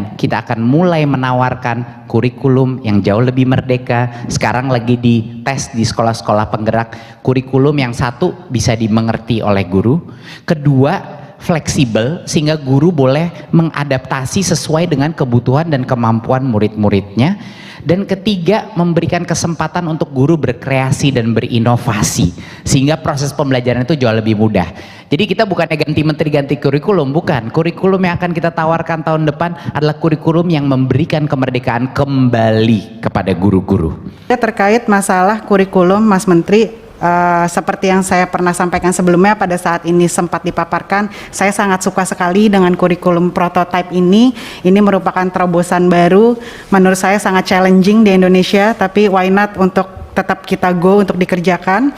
kemudian kita akan mulai menawarkan kurikulum yang jauh lebih merdeka. Sekarang lagi dites di sekolah-sekolah penggerak, kurikulum yang satu bisa dimengerti oleh guru, kedua fleksibel sehingga guru boleh mengadaptasi sesuai dengan kebutuhan dan kemampuan murid-muridnya, dan ketiga memberikan kesempatan untuk guru berkreasi dan berinovasi sehingga proses pembelajaran itu jauh lebih mudah. Jadi kita bukannya ganti menteri, ganti kurikulum, bukan. Kurikulum yang akan kita tawarkan tahun depan adalah kurikulum yang memberikan kemerdekaan kembali kepada guru-guru. Terkait masalah kurikulum, Mas Menteri, seperti yang saya pernah sampaikan sebelumnya, pada saat ini sempat dipaparkan, saya sangat suka sekali dengan kurikulum prototipe ini. Ini merupakan terobosan baru, menurut saya sangat challenging di Indonesia, tapi why not untuk tetap kita go untuk dikerjakan.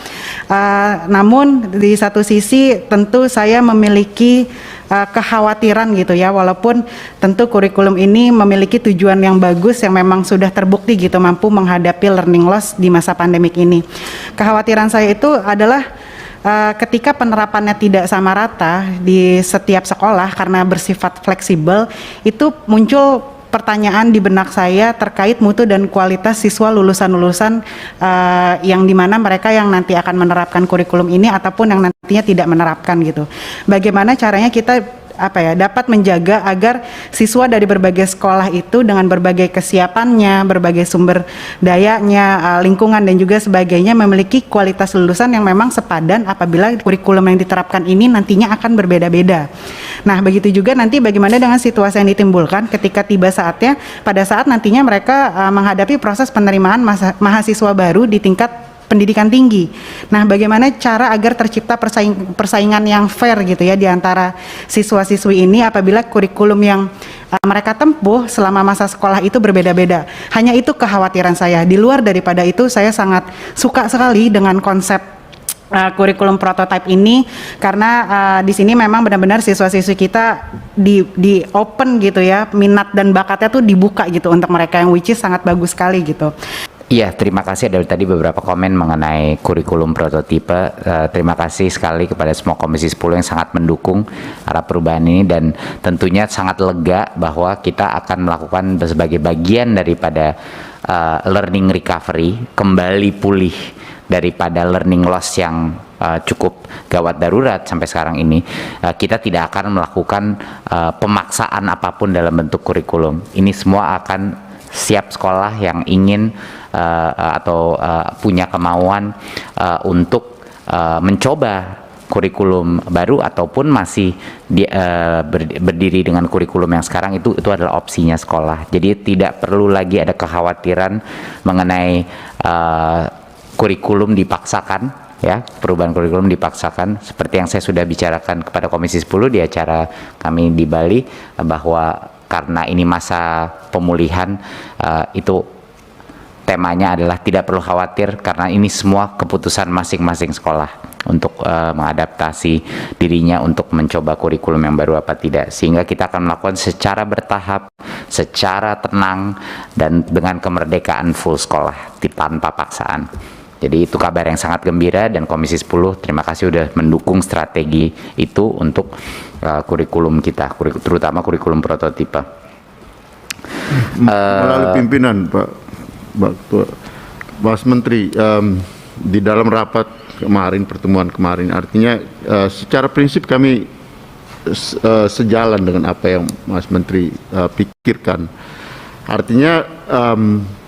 Namun di satu sisi tentu saya memiliki kekhawatiran gitu ya, walaupun tentu kurikulum ini memiliki tujuan yang bagus yang memang sudah terbukti gitu mampu menghadapi learning loss di masa pandemik ini. Kekhawatiran saya itu adalah ketika penerapannya tidak sama rata di setiap sekolah karena bersifat fleksibel, itu muncul pertanyaan di benak saya terkait mutu dan kualitas siswa lulusan-lulusan yang dimana mereka yang nanti akan menerapkan kurikulum ini ataupun yang nantinya tidak menerapkan gitu. Bagaimana caranya kita dapat menjaga agar siswa dari berbagai sekolah itu dengan berbagai kesiapannya, berbagai sumber dayanya, lingkungan dan juga sebagainya memiliki kualitas lulusan yang memang sepadan apabila kurikulum yang diterapkan ini nantinya akan berbeda-beda. Nah, begitu juga nanti bagaimana dengan situasi yang ditimbulkan ketika tiba saatnya, pada saat nantinya mereka menghadapi proses penerimaan mahasiswa baru di tingkat pendidikan tinggi. Nah, bagaimana cara agar tercipta persaingan yang fair gitu ya di antara siswa-siswi ini apabila kurikulum yang mereka tempuh selama masa sekolah itu berbeda-beda. Hanya itu kekhawatiran saya. Di luar daripada itu, saya sangat suka sekali dengan konsep kurikulum prototipe ini karena di sini memang benar-benar siswa-siswi kita di open gitu ya, minat dan bakatnya tuh dibuka gitu untuk mereka, yang which is sangat bagus sekali gitu. Iya, terima kasih. Dari tadi beberapa komen mengenai kurikulum prototipe. Terima kasih sekali kepada semua Komisi 10 yang sangat mendukung arah perubahan ini, dan tentunya sangat lega bahwa kita akan melakukan sebagai bagian daripada learning recovery, kembali pulih daripada learning loss yang cukup gawat darurat sampai sekarang ini. Kita tidak akan melakukan pemaksaan apapun dalam bentuk kurikulum. Ini semua akan siap sekolah yang ingin atau punya kemauan untuk mencoba kurikulum baru ataupun masih berdiri dengan kurikulum yang sekarang, itu adalah opsinya sekolah. Jadi tidak perlu lagi ada kekhawatiran mengenai kurikulum dipaksakan, ya, perubahan kurikulum dipaksakan. Seperti yang saya sudah bicarakan kepada Komisi 10 di acara kami di Bali, bahwa karena ini masa pemulihan, itu temanya adalah tidak perlu khawatir karena ini semua keputusan masing-masing sekolah untuk mengadaptasi dirinya untuk mencoba kurikulum yang baru apa tidak, sehingga kita akan melakukan secara bertahap, secara tenang, dan dengan kemerdekaan full sekolah tanpa paksaan. Jadi itu kabar yang sangat gembira, dan Komisi 10 terima kasih sudah mendukung strategi itu untuk kurikulum kita, terutama kurikulum prototipe. Melalui pimpinan Mas Menteri, di dalam rapat kemarin, pertemuan kemarin, artinya secara prinsip kami sejalan dengan apa yang Mas Menteri pikirkan. Artinya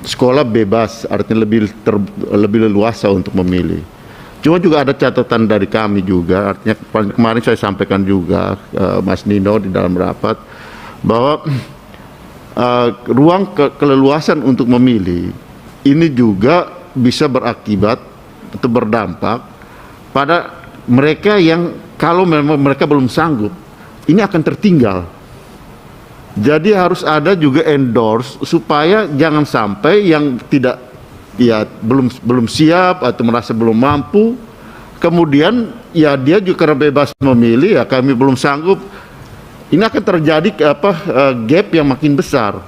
sekolah bebas, artinya lebih leluasa untuk memilih. Cuma juga ada catatan dari kami juga, artinya kemarin saya sampaikan juga Mas Nino di dalam rapat, bahwa ruang keleluasan untuk memilih ini juga bisa berakibat atau berdampak pada mereka yang kalau memang mereka belum sanggup, ini akan tertinggal. Jadi harus ada juga endorse supaya jangan sampai yang tidak, ya, belum siap atau merasa belum mampu, kemudian ya dia juga karena bebas memilih, ya kami belum sanggup. Ini akan terjadi gap yang makin besar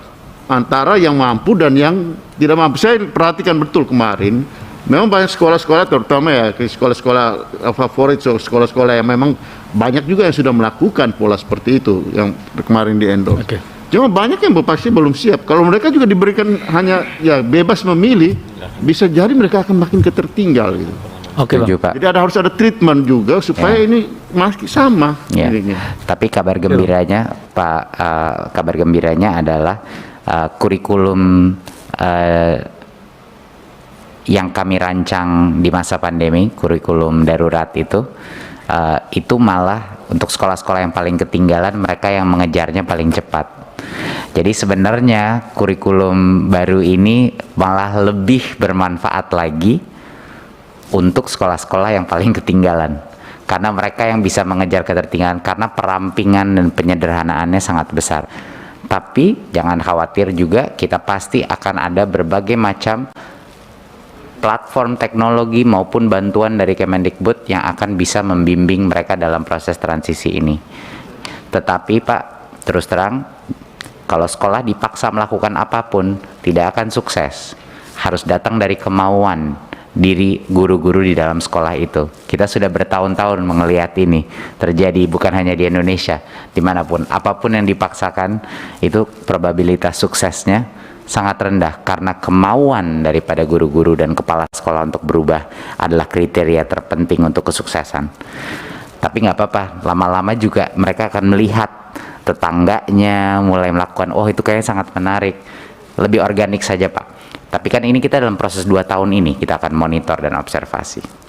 antara yang mampu dan yang tidak mampu. Saya perhatikan betul kemarin, memang banyak sekolah-sekolah, terutama ya sekolah-sekolah favorit, sekolah-sekolah yang memang banyak juga yang sudah melakukan pola seperti itu yang kemarin di endorse. Cuma banyak yang pasti belum siap. Kalau mereka juga diberikan hanya ya bebas memilih, bisa jadi mereka akan makin ketertinggal gitu. Oke, Setuju, Bang. Pak. Jadi harus ada treatment juga supaya ini masih sama. Ya. ininya. Tapi kabar gembiranya, Pak, kabar gembiranya adalah kurikulum yang kami rancang di masa pandemi, kurikulum darurat itu malah untuk sekolah-sekolah yang paling ketinggalan, mereka yang mengejarnya paling cepat. Jadi sebenarnya kurikulum baru ini malah lebih bermanfaat lagi untuk sekolah-sekolah yang paling ketinggalan. Karena mereka yang bisa mengejar ketertinggalan, karena perampingan dan penyederhanaannya sangat besar. Tapi jangan khawatir juga, kita pasti akan ada berbagai macam platform teknologi maupun bantuan dari Kemendikbud yang akan bisa membimbing mereka dalam proses transisi ini. Tetapi Pak, terus terang, kalau sekolah dipaksa melakukan apapun, tidak akan sukses. Harus datang dari kemauan diri guru-guru di dalam sekolah itu. Kita sudah bertahun-tahun melihat ini terjadi, bukan hanya di Indonesia, dimanapun. Apapun yang dipaksakan, itu probabilitas suksesnya sangat rendah, karena kemauan daripada guru-guru dan kepala sekolah untuk berubah adalah kriteria terpenting untuk kesuksesan. Tapi nggak apa-apa, lama-lama juga mereka akan melihat tetangganya mulai melakukan, oh itu kayaknya sangat menarik, lebih organik saja Pak. Tapi kan ini kita dalam proses 2 tahun ini, kita akan monitor dan observasi.